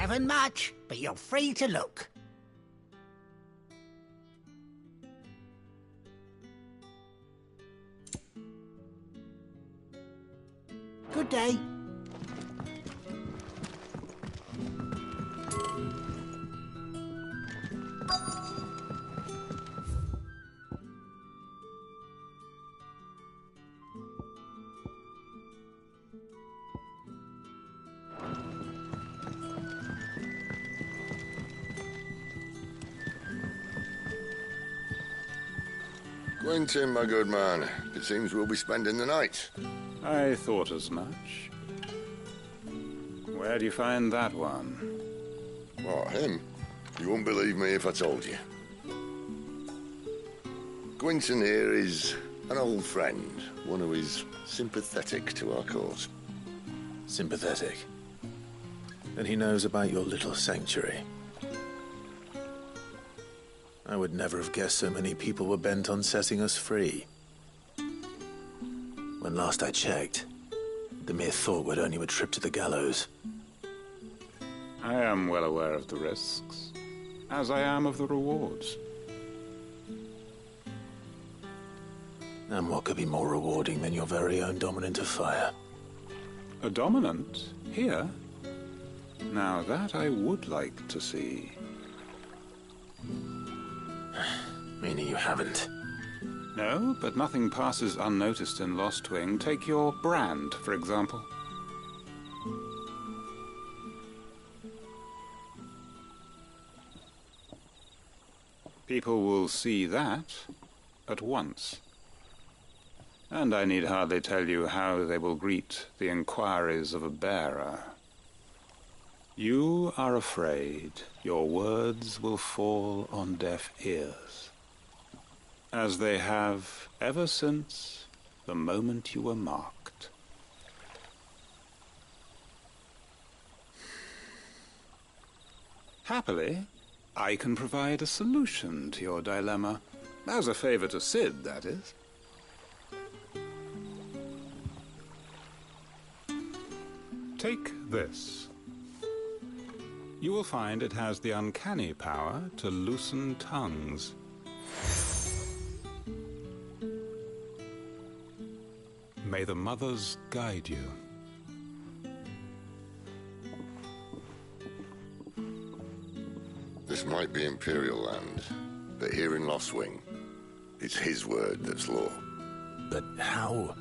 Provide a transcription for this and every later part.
Haven't much, but you're free to look. Good day. Quentin, my good man, it seems we'll be spending the night. I thought as much. Where do you find that one? What, him? You wouldn't believe me if I told you. Quentin here is an old friend, one who is sympathetic to our cause. Sympathetic? And he knows about your little sanctuary. I would never have guessed so many people were bent on setting us free. When last I checked, the mere thought would earn you a trip to the gallows. I am well aware of the risks, as I am of the rewards. And what could be more rewarding than your very own dominant of fire? A dominant? Here? Now that I would like to see. Meaning you haven't? No, but nothing passes unnoticed in Lost Wing. Take your brand, for example. People will see that at once. And I need hardly tell you how they will greet the inquiries of a bearer. You are afraid your words will fall on deaf ears, as they have ever since the moment you were marked. Happily, I can provide a solution to your dilemma, as a favor to Sid, that is. Take this. You will find it has the uncanny power to loosen tongues. May the mothers guide you. This might be Imperial land, but here in Lost Wing, it's his word that's law. But how?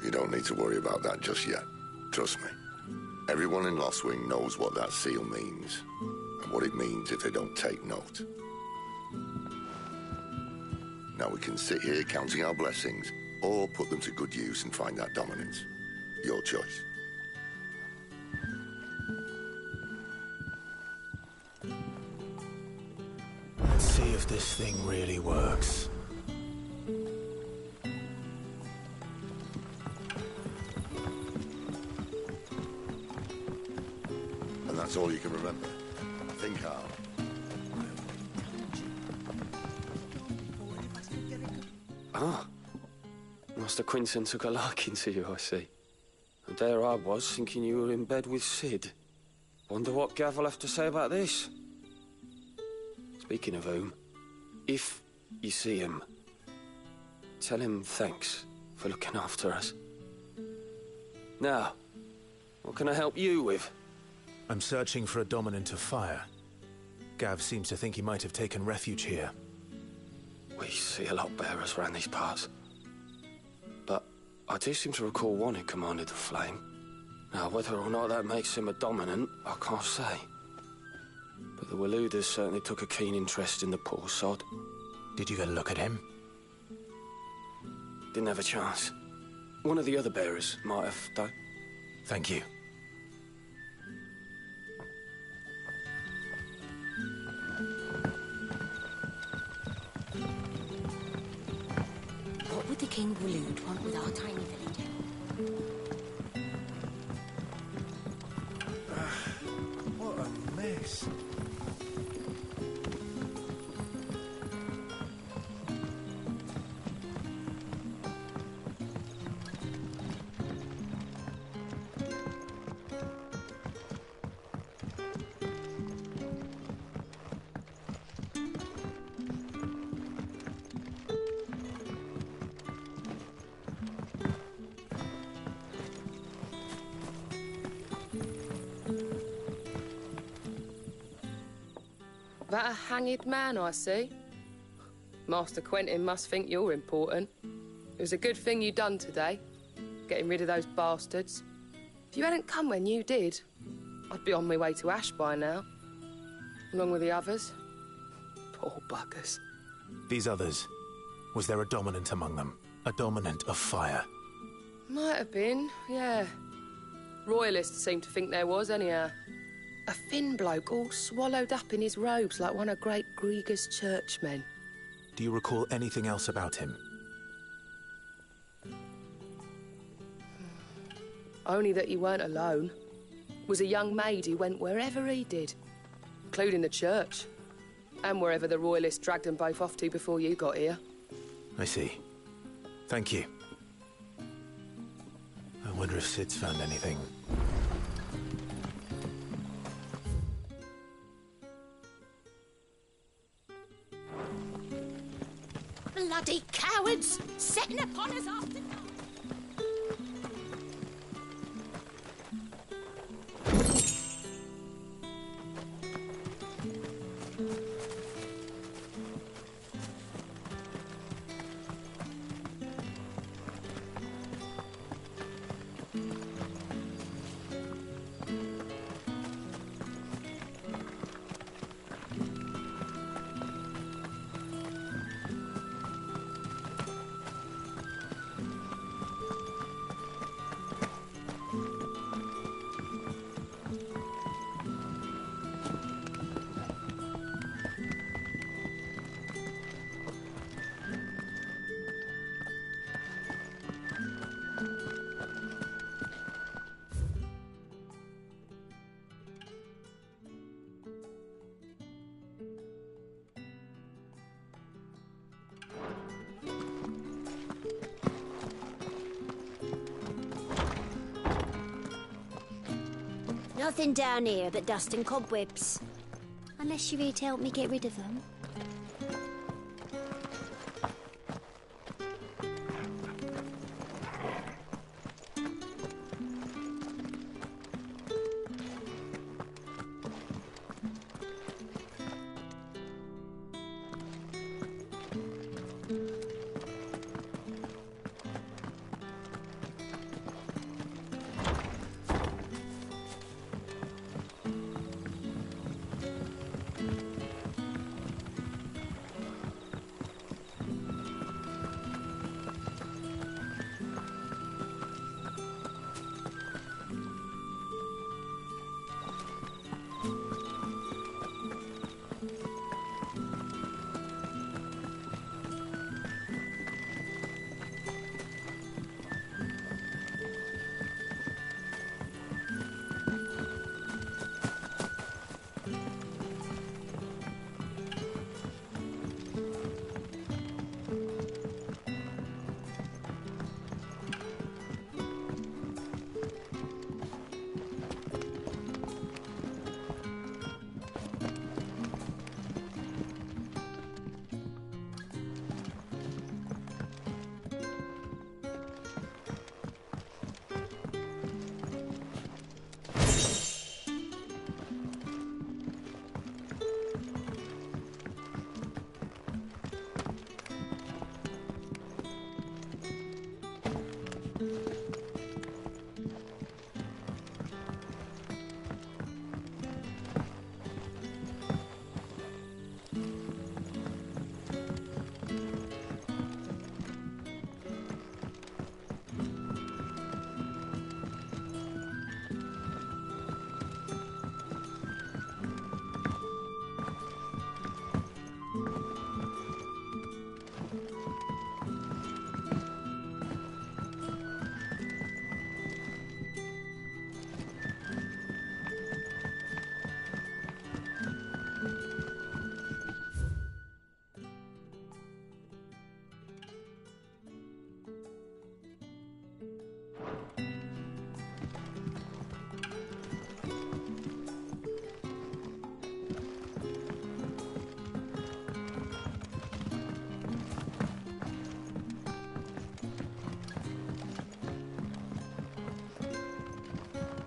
You don't need to worry about that just yet. Trust me. Everyone in Lost Wing knows what that seal means, and what it means if they don't take note. Now we can sit here counting our blessings, or put them to good use and find that dominance. Your choice. Let's see if this thing really works. And that's all you can remember. Think hard. Ah. Master Quinton took a liking to you, I see. And there I was, thinking you were in bed with Sid. Wonder what Gav will have to say about this. Speaking of whom, if you see him, tell him thanks for looking after us. Now, what can I help you with? I'm searching for a dominant of fire. Gav seems to think he might have taken refuge here. We see a lot bearers around these parts. But I do seem to recall one who commanded the flame. Now, whether or not that makes him a dominant, I can't say. But the Waluders certainly took a keen interest in the poor sod. Did you get a look at him? Didn't have a chance. One of the other bearers might have, though. Thank you. What would the King Walud want with our tiny village? What a mess. That a hanged man, I see. Master Quentin must think you're important. It was a good thing you done today, getting rid of those bastards. If you hadn't come when you did, I'd be on my way to Ash by now, along with the others. Poor buggers. These others, was there a dominant among them? A dominant of fire? Might have been, yeah. Royalists seem to think there was, anyhow. A thin bloke all swallowed up in his robes like one of great Grieger's churchmen. Do you recall anything else about him? Only that he weren't alone. Was a young maid who went wherever he did, including the church, and wherever the Royalists dragged them both off to before you got here. I see. Thank you. I wonder if Sid's found anything. Bloody cowards! Setting upon us after dark! Nothing down here but dust and cobwebs. Unless you're here to help me get rid of them.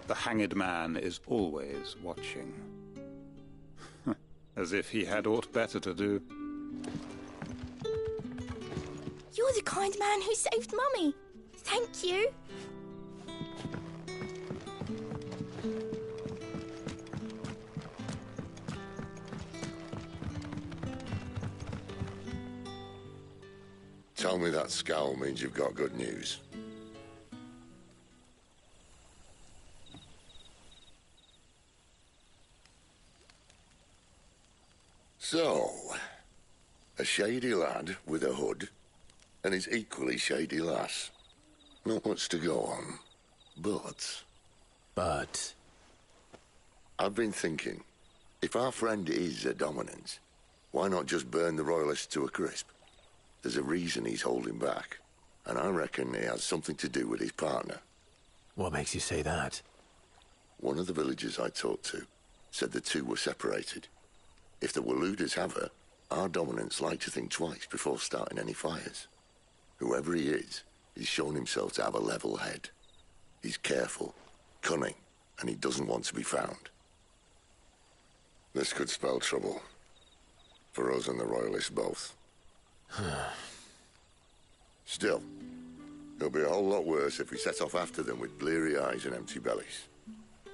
The hanged man is always watching. as if he had aught better to do. You're the kind man who saved Mummy. Thank you. Tell me that scowl means you've got good news. So, a shady lad with a hood and his equally shady lass. Not much to go on, but... I've been thinking, if our friend is a dominant, why not just burn the Royalists to a crisp? There's a reason he's holding back, and I reckon he has something to do with his partner. What makes you say that? One of the villagers I talked to said the two were separated. If the Waluders have her, our dominants like to think twice before starting any fires. Whoever he is, he's shown himself to have a level head. He's careful, cunning, and he doesn't want to be found. This could spell trouble. For us and the Royalists both. Still, it'll be a whole lot worse if we set off after them with bleary eyes and empty bellies.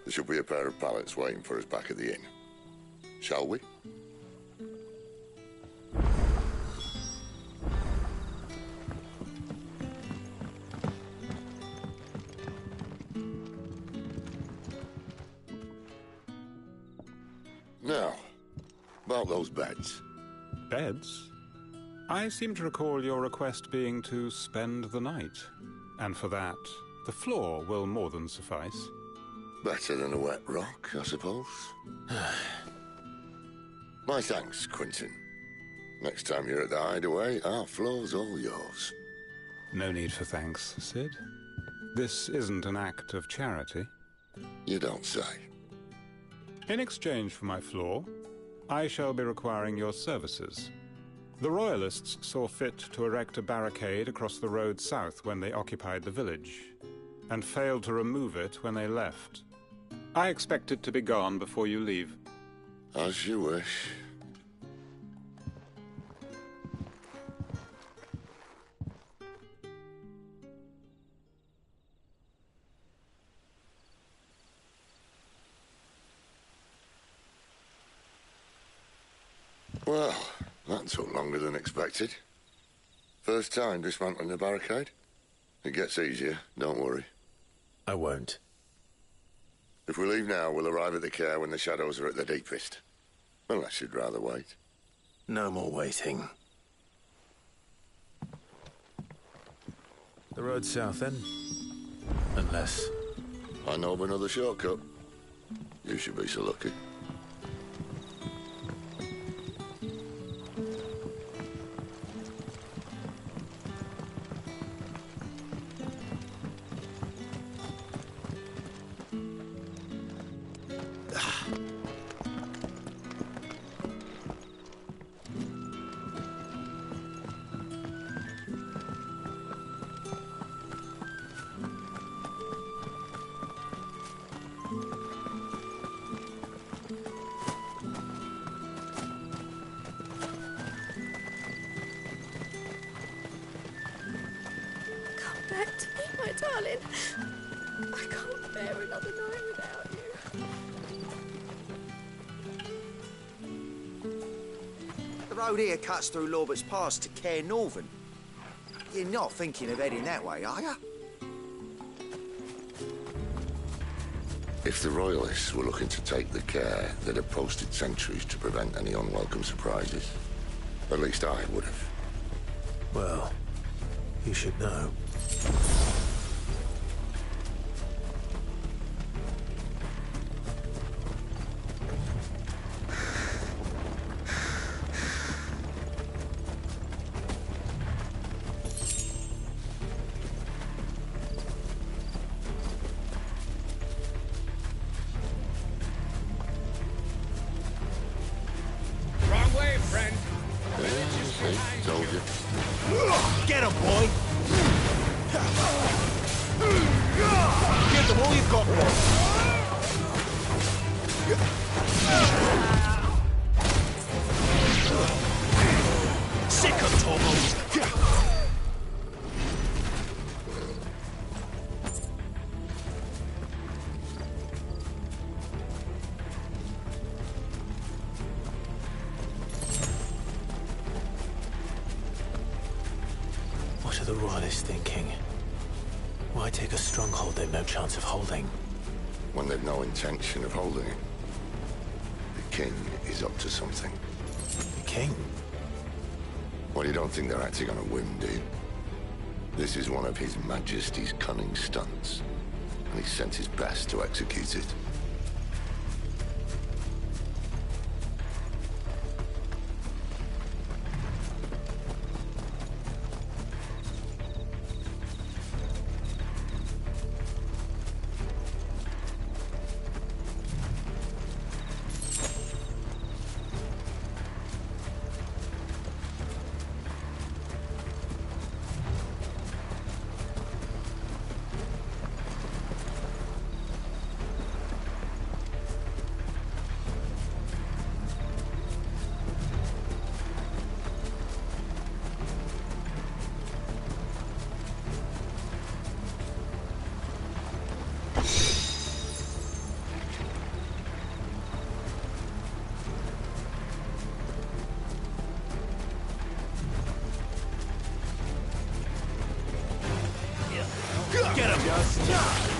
There should be a pair of pallets waiting for us back at the inn. Shall we? Now, about those beds. Beds? I seem to recall your request being to spend the night. And for that, the floor will more than suffice. Better than a wet rock, I suppose. My thanks, Quentin. Next time you're at the hideaway, our floor's all yours. No need for thanks, Sid. This isn't an act of charity. You don't say. In exchange for my floor, I shall be requiring your services. The Royalists saw fit to erect a barricade across the road south when they occupied the village, and failed to remove it when they left. I expect it to be gone before you leave. As you wish. Well, that took longer than expected. First time dismantling a barricade? It gets easier, don't worry. I won't. If we leave now, we'll arrive at the care when the shadows are at their deepest. Unless you'd rather wait. No more waiting. The road south, then? Unless... I know of another shortcut. You should be so lucky. Back to me, my darling. I can't bear another night without you. The road here cuts through Lorbert's Pass to Care Northern. You're not thinking of heading that way, are you? If the Royalists were looking to take the care, they'd have posted sentries to prevent any unwelcome surprises. At least I would have. Well, you should know. Wrong way, friend. See, told you. Get him, boy! Give them all you've got, boy! the Royalists thinking? Why take a stronghold they've no chance of holding? When they've no intention of holding it. The king is up to something. The king? Well, you don't think they're acting on a whim, do you? This is one of His Majesty's cunning stunts, and he sent his best to execute it.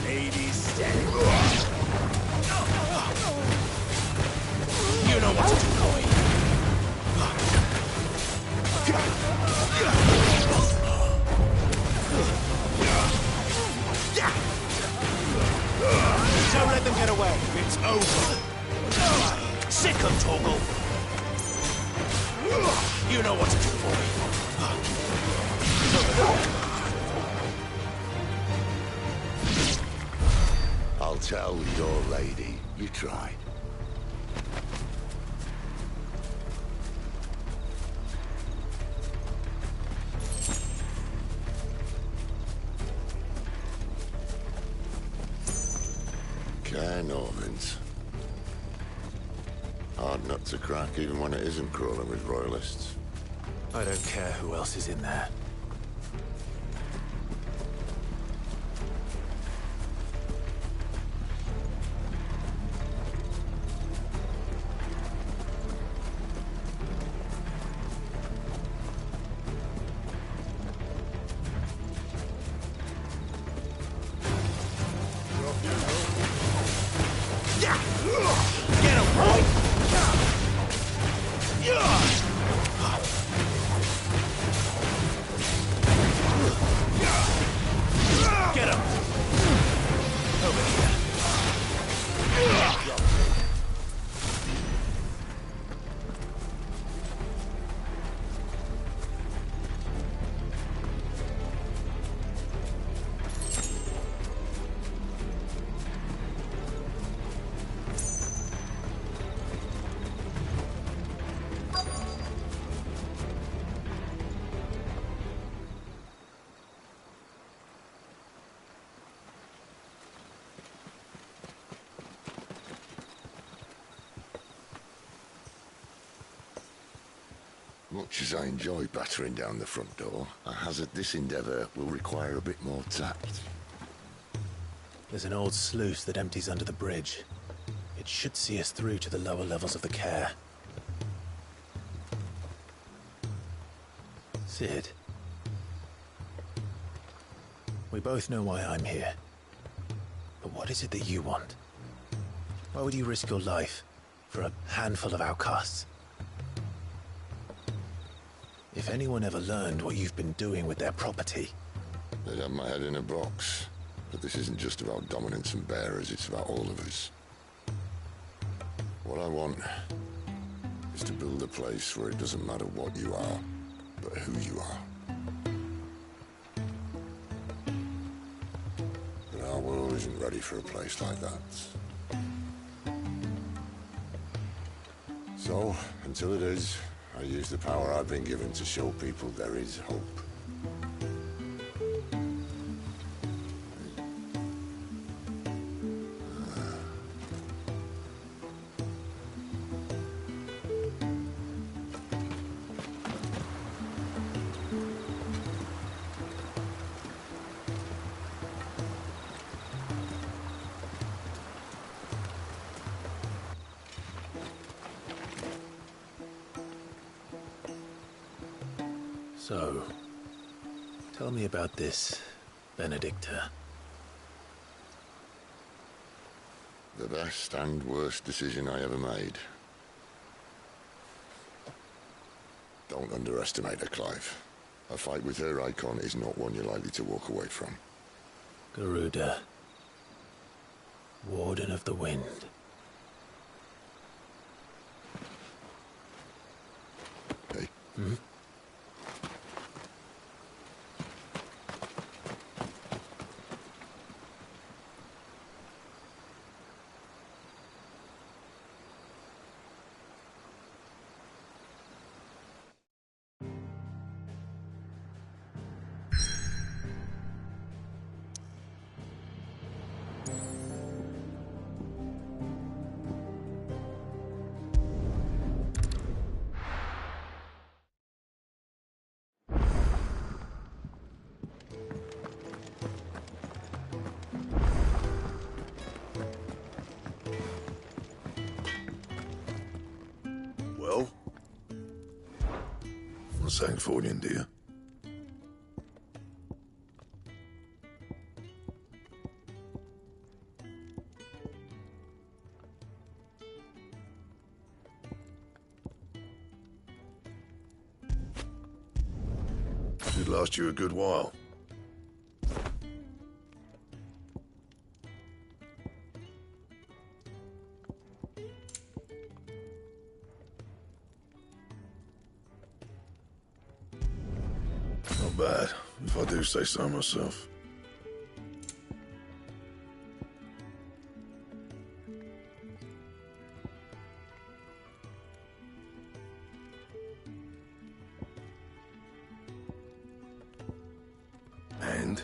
Ladies, steady. You know what to do, boy. Don't let them get away. It's over. Sick of Torgal. You know what to do, boy. I'll tell your lady. You try. Cairnorvins. Hard nut to crack, even when it isn't crawling with royalists. I don't care who else is in there. Much as I enjoy battering down the front door, I hazard this endeavour will require a bit more tact. There's an old sluice that empties under the bridge. It should see us through to the lower levels of the care. Sid. We both know why I'm here. But what is it that you want? Why would you risk your life for a handful of outcasts? If anyone ever learned what you've been doing with their property... They'd have my head in a box. But this isn't just about dominance and bearers, it's about all of us. What I want is to build a place where it doesn't matter what you are, but who you are. But our world isn't ready for a place like that. So, until it is, I use the power I've been given to show people there is hope. So, Tell me about this, Benedicta. The best and worst decision I ever made. Don't underestimate her, Clive. A fight with her icon is not one you're likely to walk away from. Garuda. Warden of the Wind. Hey? Hmm? Well? Sanctfordian, dear. Should last you a good while. Not bad, if I do say so myself. And?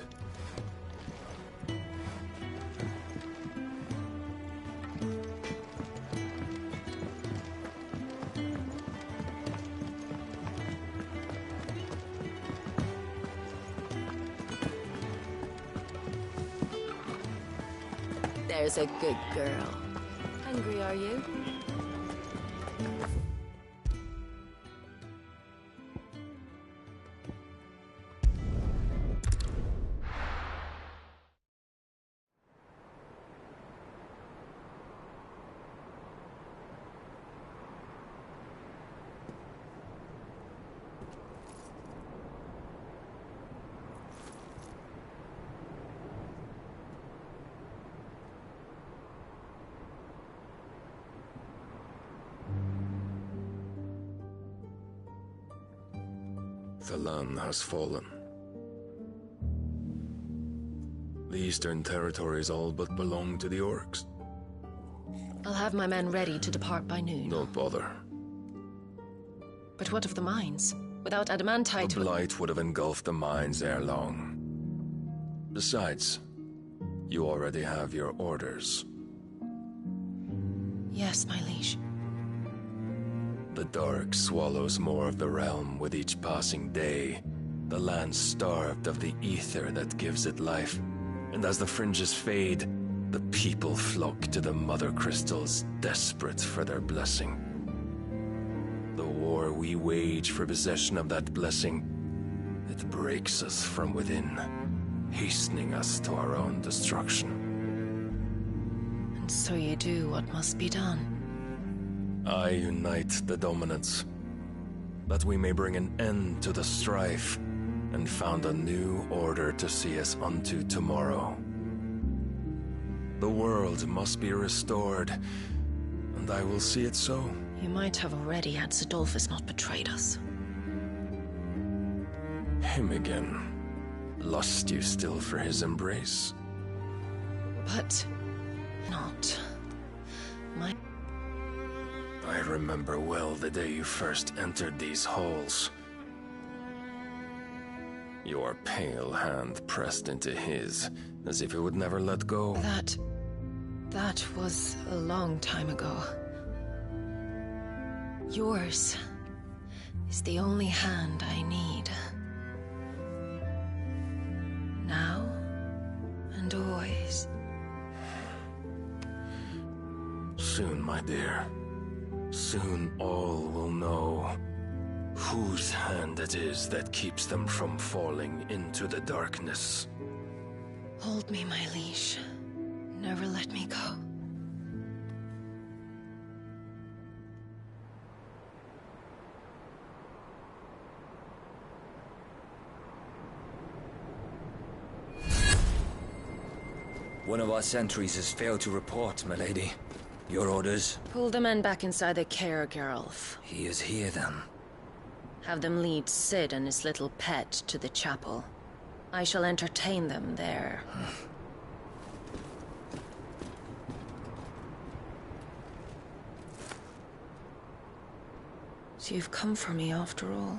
There's a good girl. Hungry, are you? The land has fallen. The Eastern Territories all but belong to the Orcs. I'll have my men ready to depart by noon. Don't bother. But what of the mines? Without adamantite... The blight would have engulfed the mines ere long. Besides, you already have your orders. Yes, my liege. The dark swallows more of the realm with each passing day. The land starved of the ether that gives it life. And as the fringes fade, the people flock to the mother crystals, desperate for their blessing. The war we wage for possession of that blessing, it breaks us from within, hastening us to our own destruction. And so you do what must be done. I unite the dominants, that we may bring an end to the strife, and found a new order to see us unto tomorrow. The world must be restored, and I will see it so. You might have already had Zidolphus not betrayed us. Him again. Lust you still for his embrace? But... not... my... I remember well the day you first entered these halls. Your pale hand pressed into his, as if it would never let go. That was a long time ago. Yours is the only hand I need. Now and always. Soon, my dear. Soon all will know whose hand it is that keeps them from falling into the darkness. Hold me, my liege. Never let me go. One of our sentries has failed to report, milady. Your orders? Pull the men back inside the care, Geralf. He is here, then. Have them lead Sid and his little pet to the chapel. I shall entertain them there. So you've come for me after all.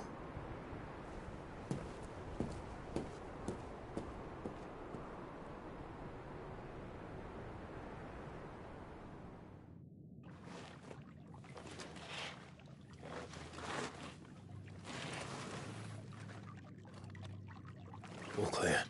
All clear.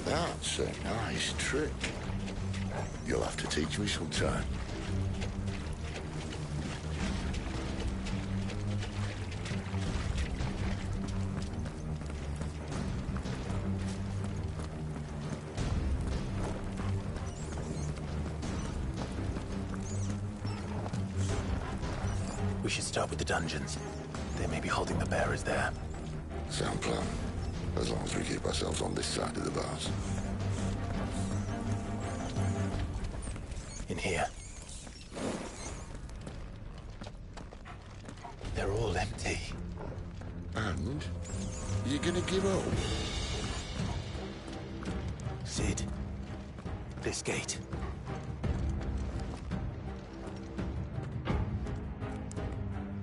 That's a nice trick. You'll have to teach me sometime. We should start with the dungeons. They may be holding the bearers there. Sound plan. As long as we keep ourselves on this side of the bars. In here. They're all empty. And? You're gonna give up? Sid. This gate.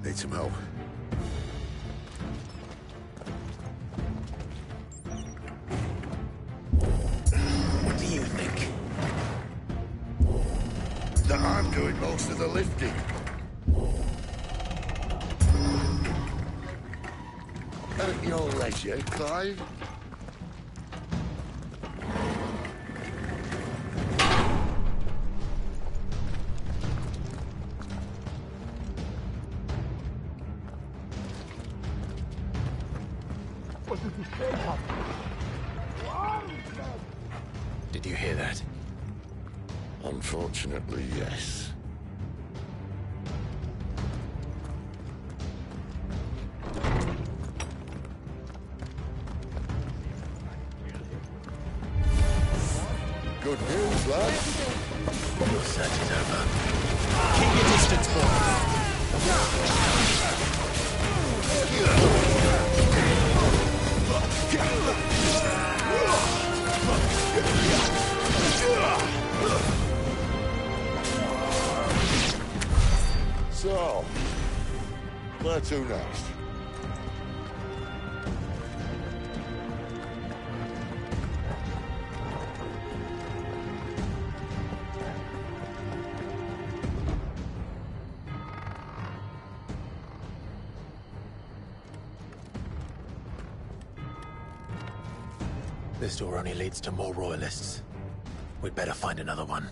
Need some help. What do you think? That I'm doing most of the lifting. At your leisure, Clive. Did you hear that? Unfortunately, yes. Good news, lad. Your search is over. Keep your distance, boy. So, where to next? This door only leads to more royalists. We'd better find another one.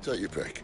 Take your pick.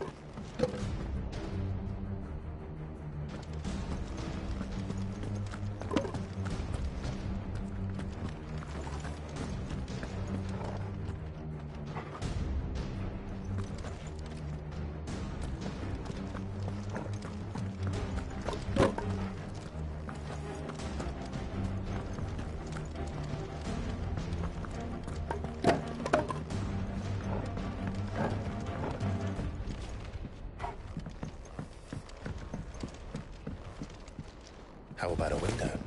How about a window?